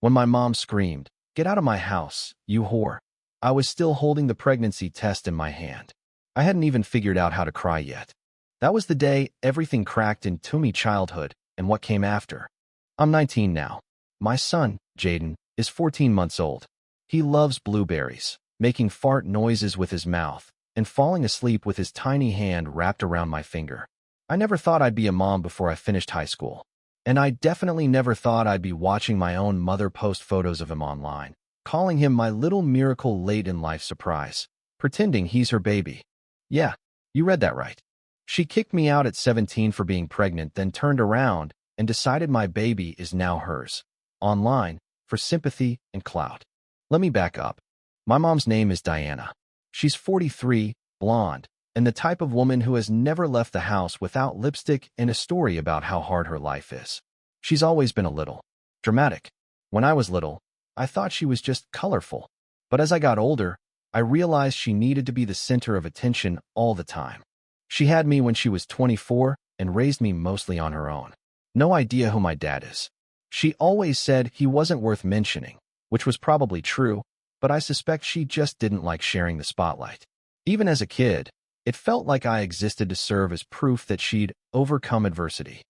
When my mom screamed, "Get out of my house, you whore," I was still holding the pregnancy test in my hand. I hadn't even figured out how to cry yet. That was the day everything cracked into me: childhood and what came after. I'm 19 now. My son, Jaden, is 14 months old. He loves blueberries, making fart noises with his mouth, and falling asleep with his tiny hand wrapped around my finger. I never thought I'd be a mom before I finished high school. And I definitely never thought I'd be watching my own mother post photos of him online, calling him my little miracle late in life surprise, pretending he's her baby. Yeah, you read that right. She kicked me out at 17 for being pregnant, then turned around and decided my baby is now hers, online, for sympathy and clout. Let me back up. My mom's name is Diana. She's 43, blonde, and the type of woman who has never left the house without lipstick and a story about how hard her life is. She's always been a little dramatic. When I was little, I thought she was just colorful. But as I got older, I realized she needed to be the center of attention all the time. She had me when she was 24 and raised me mostly on her own. No idea who my dad is. She always said he wasn't worth mentioning, which was probably true, but I suspect she just didn't like sharing the spotlight. Even as a kid, it felt like I existed to serve as proof that she'd overcome adversity.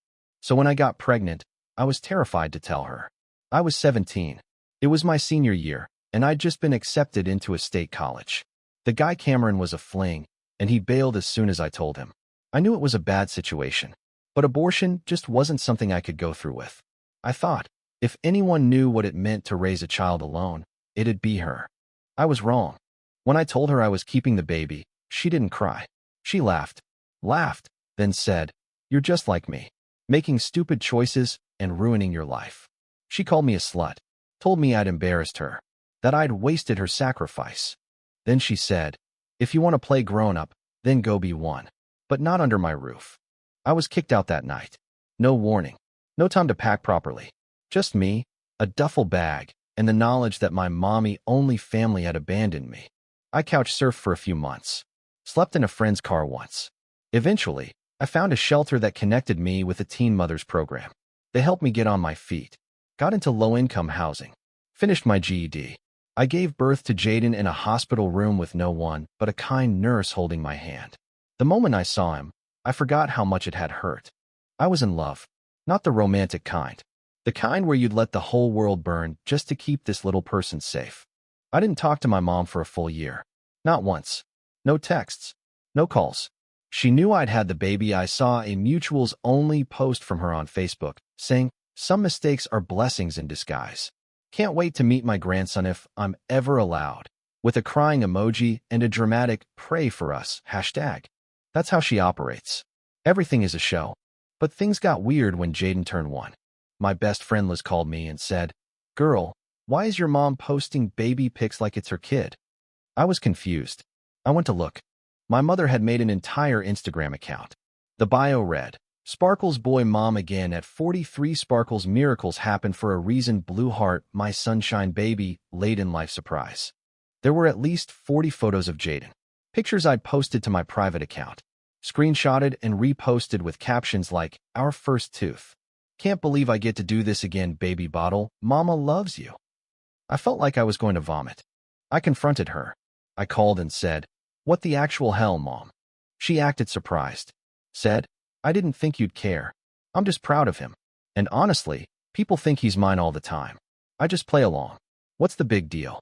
So when I got pregnant, I was terrified to tell her. I was 17. It was my senior year, and I'd just been accepted into a state college. The guy Cameron was a fling, and he bailed as soon as I told him. I knew it was a bad situation, but abortion just wasn't something I could go through with. I thought, if anyone knew what it meant to raise a child alone, it'd be her. I was wrong. When I told her I was keeping the baby, she didn't cry. She laughed, then said, "You're just like me, making stupid choices and ruining your life." She called me a slut, told me I'd embarrassed her, that I'd wasted her sacrifice. Then she said, "If you want to play grown-up, then go be one, but not under my roof." I was kicked out that night. No warning, no time to pack properly. Just me, a duffel bag, and the knowledge that my mommy-only family had abandoned me. I couch surfed for a few months. Slept in a friend's car once. Eventually, I found a shelter that connected me with a teen mothers program. They helped me get on my feet. Got into low-income housing. Finished my GED. I gave birth to Jaden in a hospital room with no one but a kind nurse holding my hand. The moment I saw him, I forgot how much it had hurt. I was in love. Not the romantic kind. The kind where you'd let the whole world burn just to keep this little person safe. I didn't talk to my mom for a full year. Not once. No texts. No calls. She knew I'd had the baby. I saw a mutuals-only post from her on Facebook saying, "Some mistakes are blessings in disguise. Can't wait to meet my grandson if I'm ever allowed," with a crying emoji and a dramatic "pray for us" hashtag. That's how she operates. Everything is a show. But things got weird when Jaden turned 1. My best friend Liz called me and said, "Girl, why is your mom posting baby pics like it's her kid?" I was confused. I went to look. My mother had made an entire Instagram account. The bio read, "Sparkles boy mom again at 43. Sparkles miracles happen for a reason. Blue heart, my sunshine baby, late in life surprise." There were at least 40 photos of Jaden. Pictures I'd posted to my private account. Screenshotted and reposted with captions like, "Our first tooth. Can't believe I get to do this again, baby bottle. Mama loves you." I felt like I was going to vomit. I confronted her. I called and said, "What the actual hell, Mom?" She acted surprised. Said, "I didn't think you'd care. I'm just proud of him. And honestly, people think he's mine all the time. I just play along. What's the big deal?"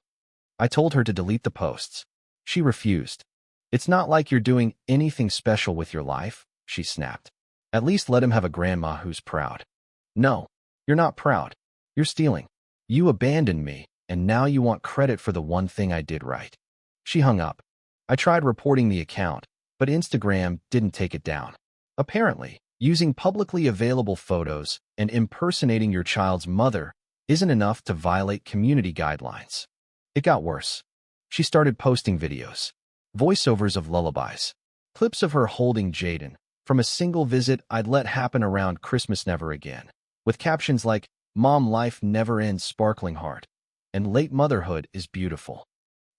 I told her to delete the posts. She refused. "It's not like you're doing anything special with your life," she snapped. "At least let him have a grandma who's proud." "No, you're not proud. You're stealing. You abandoned me, and now you want credit for the one thing I did right." She hung up. I tried reporting the account, but Instagram didn't take it down. Apparently, using publicly available photos and impersonating your child's mother isn't enough to violate community guidelines. It got worse. She started posting videos, voiceovers of lullabies, clips of her holding Jaden from a single visit I'd let happen around Christmas never again, with captions like, "Mom, life never ends, sparkling heart," and "Late motherhood is beautiful."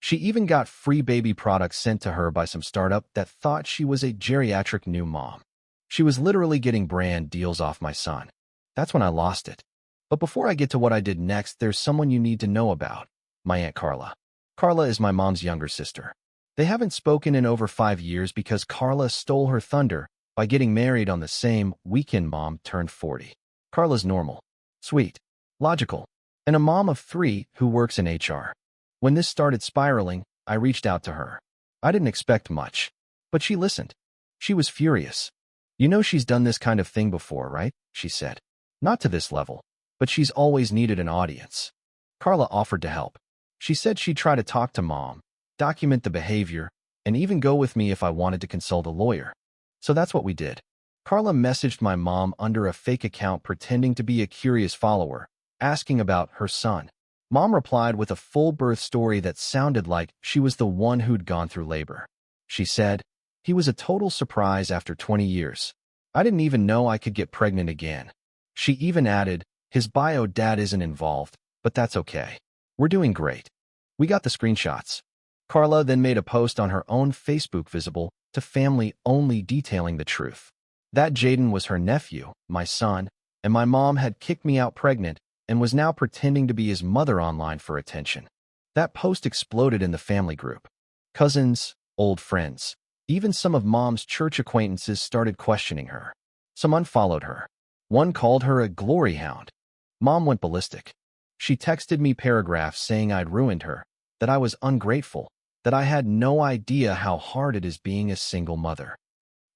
She even got free baby products sent to her by some startup that thought she was a geriatric new mom. She was literally getting brand deals off my son. That's when I lost it. But before I get to what I did next, there's someone you need to know about. My Aunt Carla. Carla is my mom's younger sister. They haven't spoken in over 5 years because Carla stole her thunder by getting married on the same weekend Mom turned 40. Carla's normal, sweet, logical, and a mom of 3 who works in HR. When this started spiraling, I reached out to her. I didn't expect much, but she listened. She was furious. You know she's done this kind of thing before, right? She said. Not to this level, but she's always needed an audience. Carla offered to help. She said she'd try to talk to Mom, document the behavior, and even go with me if I wanted to consult a lawyer. So that's what we did. Carla messaged my mom under a fake account pretending to be a curious follower, asking about her son. Mom replied with a full birth story that sounded like she was the one who'd gone through labor. She said, "He was a total surprise after 20 years. I didn't even know I could get pregnant again." She even added, "His bio dad isn't involved, but that's okay. We're doing great." We got the screenshots. Carla then made a post on her own Facebook visible to family only detailing the truth. That Jaden was her nephew, my son, and my mom had kicked me out pregnant and was now pretending to be his mother online for attention. That post exploded in the family group. Cousins, old friends, even some of Mom's church acquaintances started questioning her. Some unfollowed her. One called her a glory hound. Mom went ballistic. She texted me paragraphs saying I'd ruined her, that I was ungrateful, that I had no idea how hard it is being a single mother.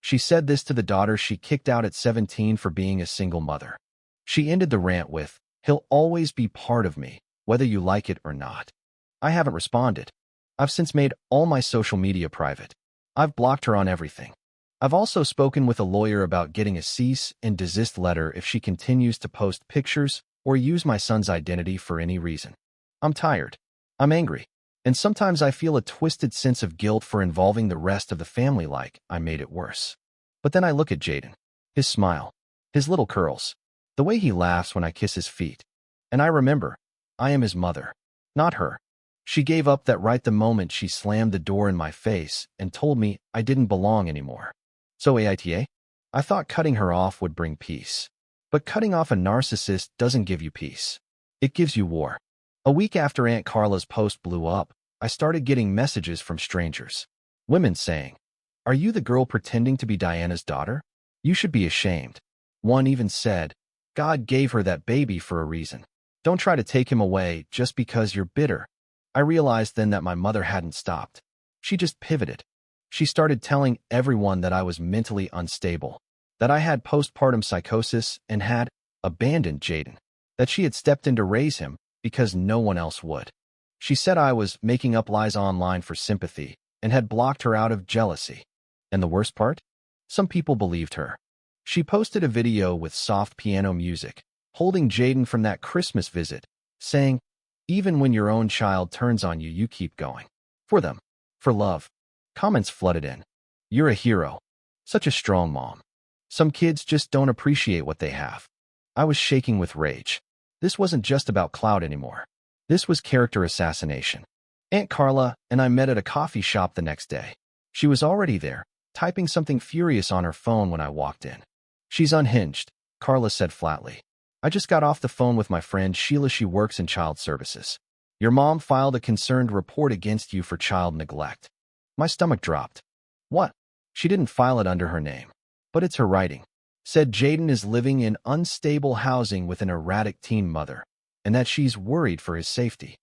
She said this to the daughter she kicked out at 17 for being a single mother. She ended the rant with, "He'll always be part of me, whether you like it or not." I haven't responded. I've since made all my social media private. I've blocked her on everything. I've also spoken with a lawyer about getting a cease and desist letter if she continues to post pictures or use my son's identity for any reason. I'm tired. I'm angry. And sometimes I feel a twisted sense of guilt for involving the rest of the family like I made it worse. But then I look at Jaden. His smile. His little curls. The way he laughs when I kiss his feet. And I remember, I am his mother, not her. She gave up that right the moment she slammed the door in my face and told me I didn't belong anymore. So AITA? I thought cutting her off would bring peace. But cutting off a narcissist doesn't give you peace. It gives you war. A week after Aunt Carla's post blew up, I started getting messages from strangers. Women saying, "Are you the girl pretending to be Diana's daughter? You should be ashamed." One even said, "God gave her that baby for a reason. Don't try to take him away just because you're bitter." I realized then that my mother hadn't stopped. She just pivoted. She started telling everyone that I was mentally unstable, that I had postpartum psychosis and had abandoned Jaden, that she had stepped in to raise him because no one else would. She said I was making up lies online for sympathy and had blocked her out of jealousy. And the worst part? Some people believed her. She posted a video with soft piano music, holding Jaden from that Christmas visit, saying, "Even when your own child turns on you, you keep going. For them. For love." Comments flooded in. "You're a hero. Such a strong mom. Some kids just don't appreciate what they have." I was shaking with rage. This wasn't just about clout anymore. This was character assassination. Aunt Carla and I met at a coffee shop the next day. She was already there, typing something furious on her phone when I walked in. "She's unhinged," Carla said flatly. "I just got off the phone with my friend Sheila. She works in child services. Your mom filed a concerned report against you for child neglect." My stomach dropped. What? She didn't file it under her name. But it's her writing. Said Jaden is living in unstable housing with an erratic teen mother, and that she's worried for his safety.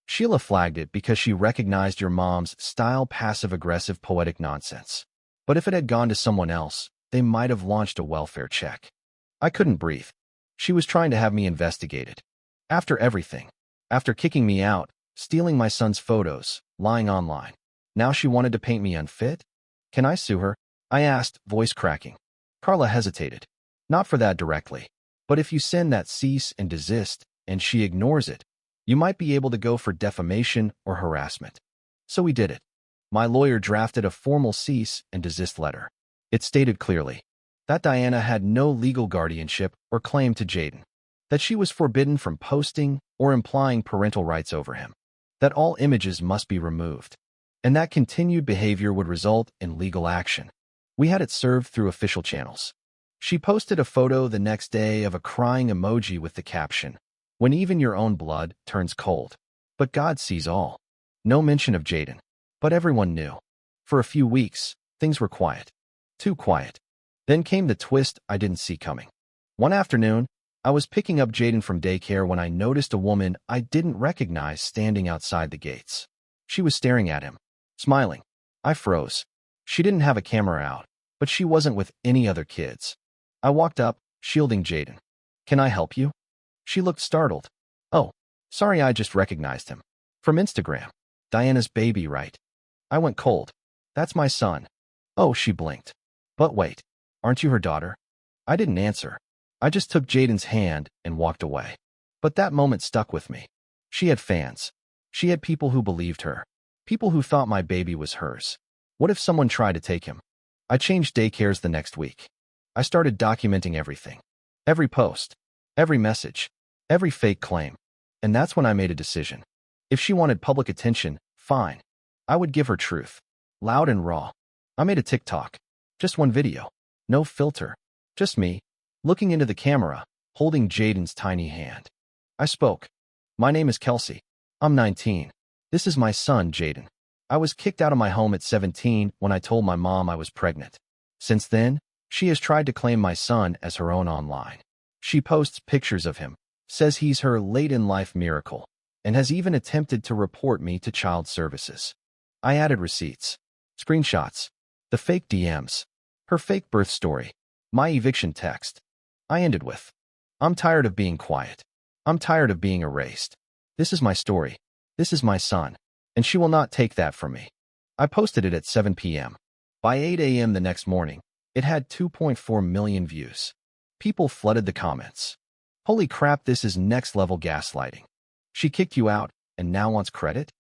Sheila flagged it because she recognized your mom's style passive-aggressive poetic nonsense. But if it had gone to someone else, they might have launched a welfare check. I couldn't breathe. She was trying to have me investigated. After everything. After kicking me out, stealing my son's photos, lying online. Now she wanted to paint me unfit? Can I sue her? I asked, voice cracking. Carla hesitated. Not for that directly. But if you send that cease and desist, and she ignores it, you might be able to go for defamation or harassment. So we did it. My lawyer drafted a formal cease and desist letter. It stated clearly that Diana had no legal guardianship or claim to Jaden, that she was forbidden from posting or implying parental rights over him, that all images must be removed, and that continued behavior would result in legal action. We had it served through official channels. She posted a photo the next day of a crying emoji with the caption, When even your own blood turns cold. But God sees all. No mention of Jaden. But everyone knew. For a few weeks, things were quiet. Too quiet. Then came the twist I didn't see coming. One afternoon, I was picking up Jaden from daycare when I noticed a woman I didn't recognize standing outside the gates. She was staring at him, smiling. I froze. She didn't have a camera out, but she wasn't with any other kids. I walked up, shielding Jaden. "Can I help you?" She looked startled. "Oh, sorry, I just recognized him. From Instagram. Diana's baby, right?" I went cold. "That's my son." "Oh," she blinked. "But wait, aren't you her daughter?" I didn't answer. I just took Jaden's hand and walked away. But that moment stuck with me. She had fans. She had people who believed her. People who thought my baby was hers. What if someone tried to take him? I changed daycares the next week. I started documenting everything. Every post. Every message. Every fake claim. And that's when I made a decision. If she wanted public attention, fine. I would give her truth. Loud and raw. I made a TikTok. Just one video. No filter. Just me. Looking into the camera, holding Jaden's tiny hand. I spoke. "My name is Kelsey. I'm 19. This is my son, Jaden. I was kicked out of my home at 17 when I told my mom I was pregnant. Since then, she has tried to claim my son as her own online. She posts pictures of him, says he's her late-in-life miracle, and has even attempted to report me to child services." I added receipts, screenshots, the fake DMs, her fake birth story, my eviction text. I ended with, "I'm tired of being quiet. I'm tired of being erased. This is my story. This is my son, and she will not take that from me." I posted it at 7 p.m. By 8 a.m. the next morning, it had 2.4 million views. People flooded the comments. "Holy crap, this is next-level gaslighting. She kicked you out and now wants credit?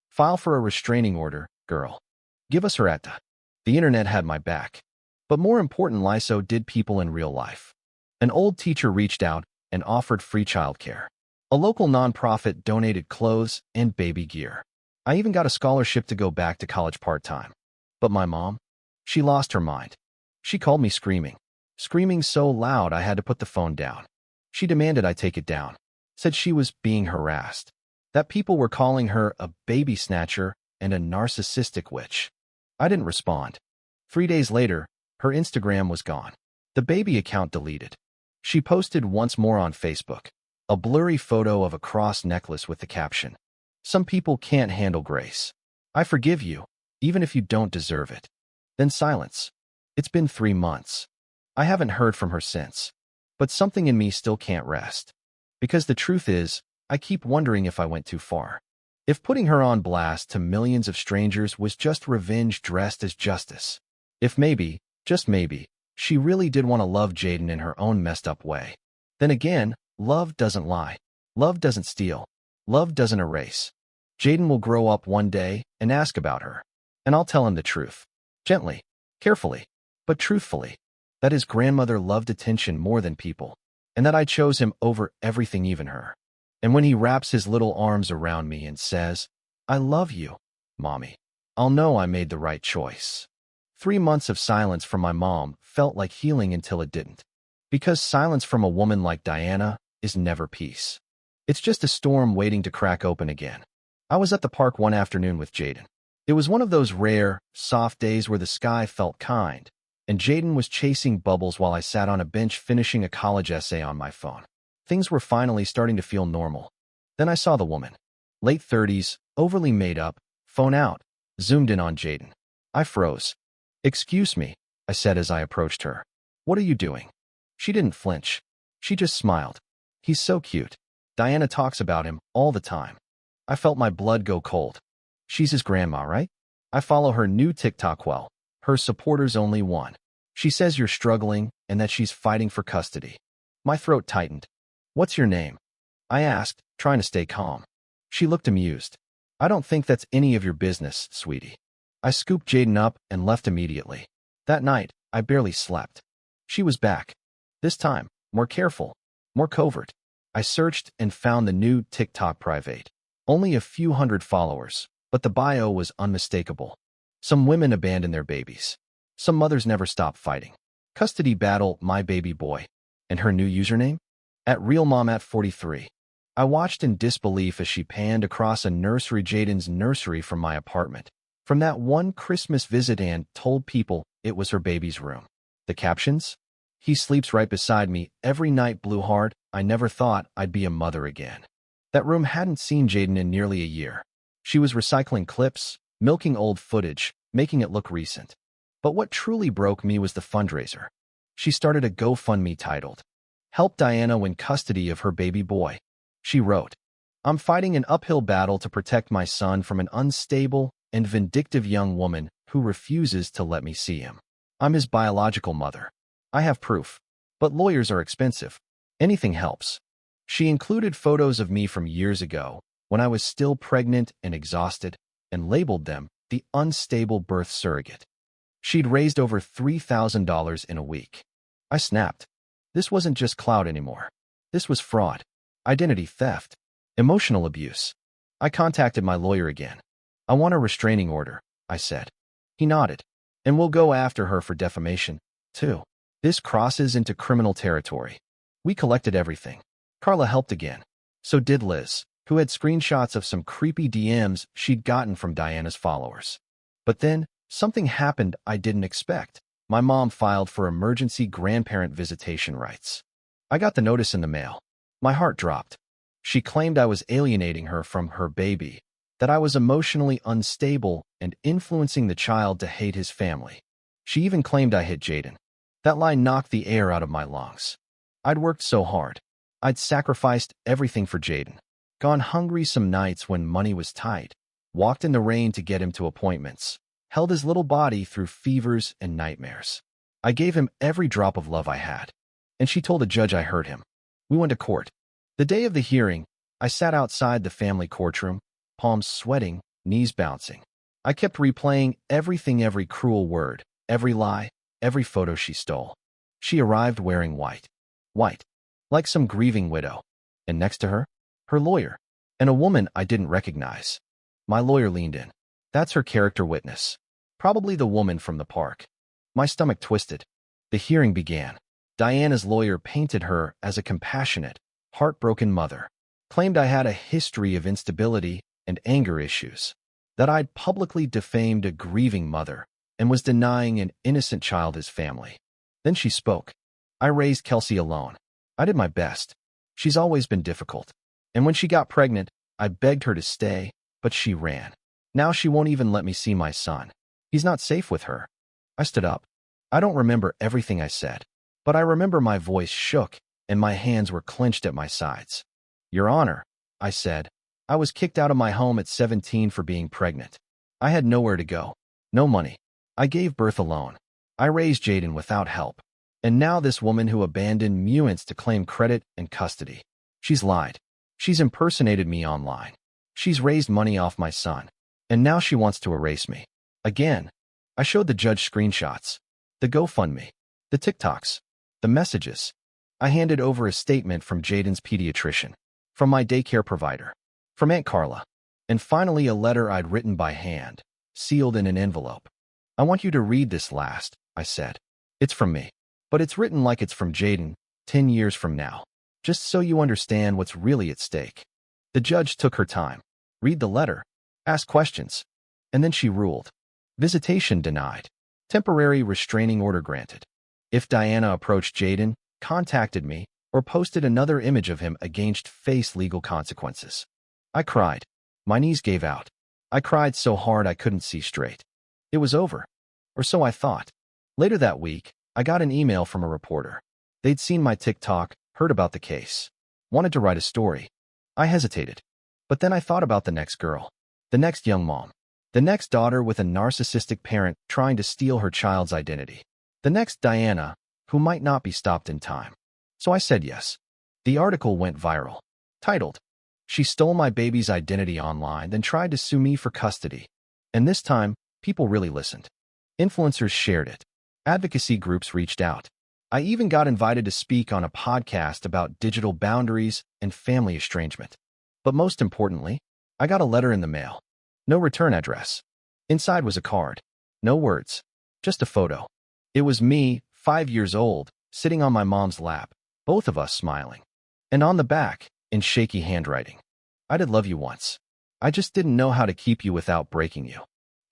File for a restraining order, girl. Give us her ATA." The internet had my back. But more importantly, so did people in real life. An old teacher reached out and offered free childcare. A local nonprofit donated clothes and baby gear. I even got a scholarship to go back to college part-time. But my mom? She lost her mind. She called me screaming. Screaming so loud I had to put the phone down. She demanded I take it down. Said she was being harassed. That people were calling her a baby snatcher and a narcissistic witch. I didn't respond. 3 days later, her Instagram was gone. The baby account deleted. She posted once more on Facebook, a blurry photo of a cross necklace with the caption, "Some people can't handle grace. I forgive you, even if you don't deserve it." Then silence. It's been 3 months. I haven't heard from her since. But something in me still can't rest. Because the truth is, I keep wondering if I went too far. If putting her on blast to millions of strangers was just revenge dressed as justice. If maybe, just maybe, she really did want to love Jaden in her own messed up way. Then again, love doesn't lie. Love doesn't steal. Love doesn't erase. Jaden will grow up one day and ask about her. And I'll tell him the truth. Gently, carefully, but truthfully. That his grandmother loved attention more than people. And that I chose him over everything, even her. And when he wraps his little arms around me and says, "I love you, Mommy," I'll know I made the right choice. 3 months of silence from my mom felt like healing until it didn't. Because silence from a woman like Diana is never peace. It's just a storm waiting to crack open again. I was at the park one afternoon with Jaden. It was one of those rare, soft days where the sky felt kind, and Jaden was chasing bubbles while I sat on a bench finishing a college essay on my phone. Things were finally starting to feel normal. Then I saw the woman. Late 30s, overly made up, phone out, zoomed in on Jaden. I froze. "Excuse me," I said as I approached her. "What are you doing?" She didn't flinch. She just smiled. "He's so cute. Diana talks about him all the time." I felt my blood go cold. "She's his grandma, right?" I follow her new TikTok well. Her supporters only one. She says you're struggling and that she's fighting for custody. My throat tightened. "What's your name?" I asked, trying to stay calm. She looked amused. "I don't think that's any of your business, sweetie." I scooped Jaden up and left immediately. That night, I barely slept. She was back. This time, more careful, more covert. I searched and found the new TikTok private. Only a few hundred followers, but the bio was unmistakable. Some women abandon their babies. Some mothers never stop fighting. Custody battle, my baby boy. And her new username? @RealMom@43. I watched in disbelief as she panned across a nursery, Jaden's nursery, from my apartment. From that one Christmas visit, and told people it was her baby's room. The captions? "He sleeps right beside me every night, blue heart. I never thought I'd be a mother again." That room hadn't seen Jaden in nearly a year. She was recycling clips, milking old footage, making it look recent. But what truly broke me was the fundraiser. She started a GoFundMe titled, "Help Diana Win Custody of Her Baby Boy." She wrote, "I'm fighting an uphill battle to protect my son from an unstable and vindictive young woman who refuses to let me see him. I'm his biological mother. I have proof, but lawyers are expensive. Anything helps." She included photos of me from years ago, when I was still pregnant and exhausted, and labeled them the unstable birth surrogate. She'd raised over $3,000 in a week. I snapped. This wasn't just clout anymore. This was fraud, identity theft, emotional abuse. I contacted my lawyer again. "I want a restraining order," I said. He nodded. "And we'll go after her for defamation, too. This crosses into criminal territory." We collected everything. Carla helped again. So did Liz, who had screenshots of some creepy DMs she'd gotten from Diana's followers. But then, something happened I didn't expect. My mom filed for emergency grandparent visitation rights. I got the notice in the mail. My heart dropped. She claimed I was alienating her from her baby, that I was emotionally unstable and influencing the child to hate his family. She even claimed I hit Jaden. That line knocked the air out of my lungs. I'd worked so hard. I'd sacrificed everything for Jaden, gone hungry some nights when money was tight, walked in the rain to get him to appointments, held his little body through fevers and nightmares. I gave him every drop of love I had. And she told a judge I hurt him. We went to court. The day of the hearing, I sat outside the family courtroom, palms sweating, knees bouncing. I kept replaying everything, every cruel word, every lie, every photo she stole. She arrived wearing white. White. Like some grieving widow. And next to her, her lawyer, and a woman I didn't recognize. My lawyer leaned in. "That's her character witness. Probably the woman from the park." My stomach twisted. The hearing began. Diana's lawyer painted her as a compassionate, heartbroken mother, claimed I had a history of instability and anger issues, that I'd publicly defamed a grieving mother and was denying an innocent child his family. Then she spoke. "I raised Kelsey alone. I did my best. She's always been difficult. And when she got pregnant, I begged her to stay, but she ran. Now she won't even let me see my son. He's not safe with her." I stood up. I don't remember everything I said, but I remember my voice shook and my hands were clenched at my sides. "Your Honor," I said, "I was kicked out of my home at 17 for being pregnant. I had nowhere to go, no money. I gave birth alone. I raised Jaden without help. And now this woman who abandoned me wants to claim credit and custody. She's lied. She's impersonated me online. She's raised money off my son. And now she wants to erase me. Again." I showed the judge screenshots, the GoFundMe, the TikToks, the messages. I handed over a statement from Jaden's pediatrician, from my daycare provider, from Aunt Carla, and finally a letter I'd written by hand, sealed in an envelope. "I want you to read this last," I said. "It's from me, but it's written like it's from Jaden, 10 years from now, just so you understand what's really at stake." The judge took her time, read the letter, ask questions, and then she ruled. Visitation denied. Temporary restraining order granted. If Diana approached Jaden, contacted me, or posted another image of him against face legal consequences. I cried. My knees gave out. I cried so hard I couldn't see straight. It was over. Or so I thought. Later that week, I got an email from a reporter. They'd seen my TikTok, heard about the case, wanted to write a story. I hesitated. But then I thought about the next girl, the next young mom, the next daughter with a narcissistic parent trying to steal her child's identity, the next Diana, who might not be stopped in time. So I said yes. The article went viral, titled, "She Stole My Baby's Identity Online, Then Tried to Sue Me for Custody." And this time, people really listened. Influencers shared it. Advocacy groups reached out. I even got invited to speak on a podcast about digital boundaries and family estrangement. But most importantly, I got a letter in the mail. No return address. Inside was a card. No words. Just a photo. It was me, 5 years old, sitting on my mom's lap, both of us smiling. And on the back, in shaky handwriting. I did love you once. I just didn't know how to keep you without breaking you.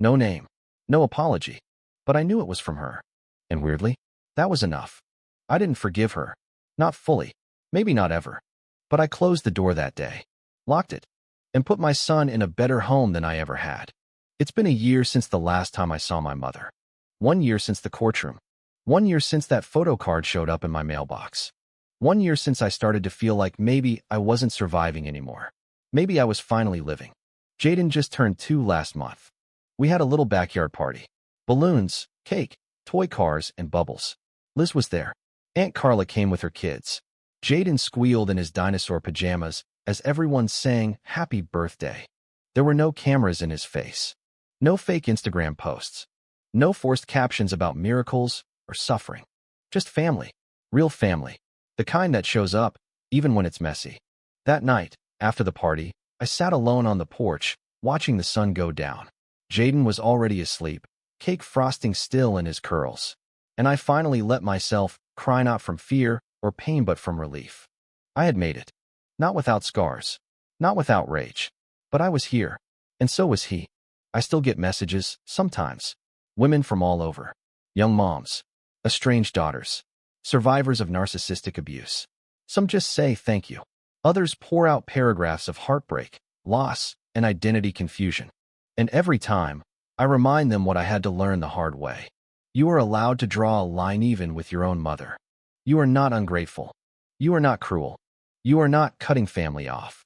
No name, no apology, but I knew it was from her. And weirdly, that was enough. I didn't forgive her. Not fully, maybe not ever. But I closed the door that day, locked it, and put my son in a better home than I ever had. It's been a year since the last time I saw my mother. 1 year since the courtroom. 1 year since that photo card showed up in my mailbox. 1 year since I started to feel like maybe I wasn't surviving anymore. Maybe I was finally living. Jaden just turned 2 last month. We had a little backyard party. Balloons, cake, toy cars, and bubbles. Liz was there. Aunt Carla came with her kids. Jaden squealed in his dinosaur pajamas as everyone sang happy birthday. There were no cameras in his face. No fake Instagram posts. No forced captions about miracles or suffering. Just family. Real family. The kind that shows up, even when it's messy. That night, after the party, I sat alone on the porch, watching the sun go down. Jaden was already asleep, cake frosting still in his curls. And I finally let myself cry, not from fear or pain but from relief. I had made it. Not without scars. Not without rage. But I was here. And so was he. I still get messages, sometimes. Women from all over. Young moms. Estranged daughters. Survivors of narcissistic abuse. Some just say thank you. Others pour out paragraphs of heartbreak, loss, and identity confusion. And every time, I remind them what I had to learn the hard way. You are allowed to draw a line even with your own mother. You are not ungrateful. You are not cruel. You are not cutting family off.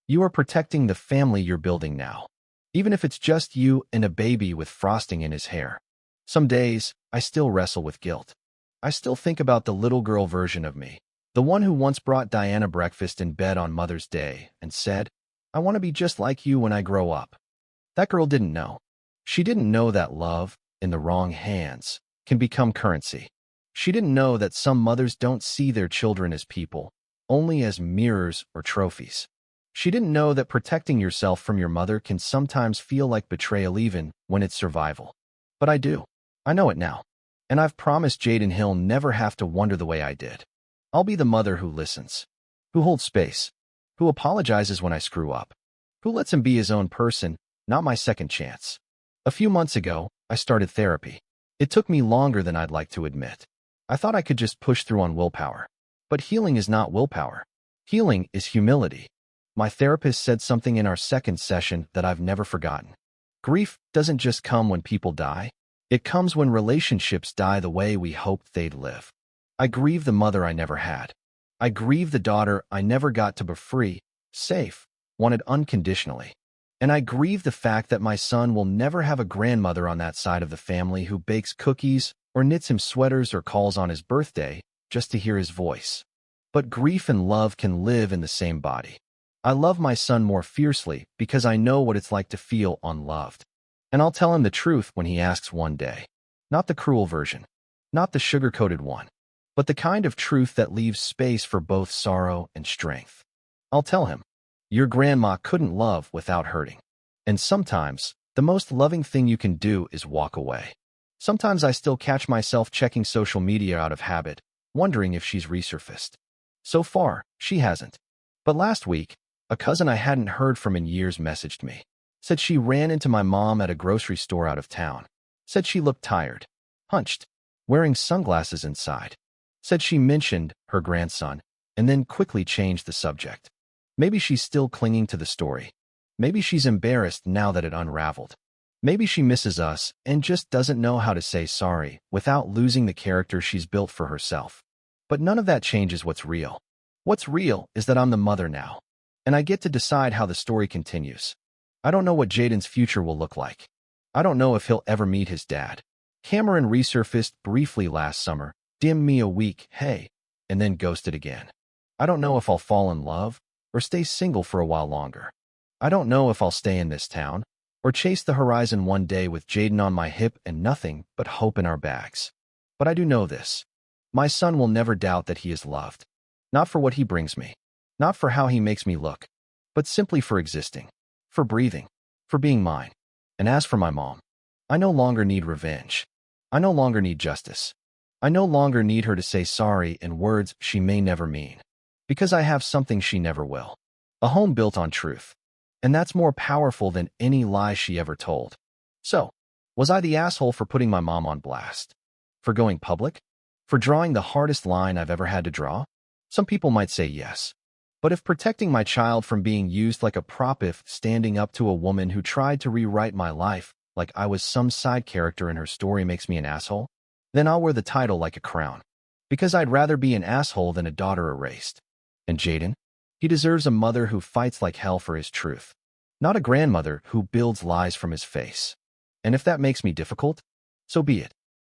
You are protecting the family you're building now. Even if it's just you and a baby with frosting in his hair. Some days, I still wrestle with guilt. I still think about the little girl version of me. The one who once brought Diana breakfast in bed on Mother's Day and said, I want to be just like you when I grow up. That girl didn't know. She didn't know that love, in the wrong hands, can become currency. She didn't know that some mothers don't see their children as people, only as mirrors or trophies. She didn't know that protecting yourself from your mother can sometimes feel like betrayal even when it's survival. But I do. I know it now. And I've promised Jaden he'll never have to wonder the way I did. I'll be the mother who listens, who holds space, who apologizes when I screw up, who lets him be his own person, not my second chance. A few months ago, I started therapy. It took me longer than I'd like to admit. I thought I could just push through on willpower. But healing is not willpower. Healing is humility. My therapist said something in our second session that I've never forgotten. Grief doesn't just come when people die. It comes when relationships die the way we hoped they'd live. I grieve the mother I never had. I grieve the daughter I never got to be free, safe, wanted unconditionally. And I grieve the fact that my son will never have a grandmother on that side of the family who bakes cookies or knits him sweaters or calls on his birthday just to hear his voice. But grief and love can live in the same body. I love my son more fiercely because I know what it's like to feel unloved. And I'll tell him the truth when he asks one day. Not the cruel version. Not the sugar-coated one. But the kind of truth that leaves space for both sorrow and strength. I'll tell him, your grandma couldn't love without hurting. And sometimes, the most loving thing you can do is walk away. Sometimes I still catch myself checking social media out of habit, wondering if she's resurfaced. So far, she hasn't. But last week, a cousin I hadn't heard from in years messaged me. Said she ran into my mom at a grocery store out of town. Said she looked tired, hunched, wearing sunglasses inside. Said she mentioned her grandson, and then quickly changed the subject. Maybe she's still clinging to the story. Maybe she's embarrassed now that it unraveled. Maybe she misses us and just doesn't know how to say sorry without losing the character she's built for herself. But none of that changes what's real. What's real is that I'm the mother now, and I get to decide how the story continues. I don't know what Jaden's future will look like. I don't know if he'll ever meet his dad. Cameron resurfaced briefly last summer, dimmed me a week, hey, and then ghosted again. I don't know if I'll fall in love or stay single for a while longer. I don't know if I'll stay in this town or chase the horizon one day with Jaden on my hip and nothing but hope in our bags. But I do know this. My son will never doubt that he is loved. Not for what he brings me. Not for how he makes me look. But simply for existing. For breathing. For being mine. And as for my mom, I no longer need revenge. I no longer need justice. I no longer need her to say sorry in words she may never mean. Because I have something she never will. A home built on truth. And that's more powerful than any lie she ever told. So, was I the asshole for putting my mom on blast? For going public? For drawing the hardest line I've ever had to draw? Some people might say yes. But if protecting my child from being used like a prop, if standing up to a woman who tried to rewrite my life like I was some side character in her story makes me an asshole, then I'll wear the title like a crown. Because I'd rather be an asshole than a daughter erased. And Jaden? He deserves a mother who fights like hell for his truth, not a grandmother who builds lies from his face. And if that makes me difficult, so be it.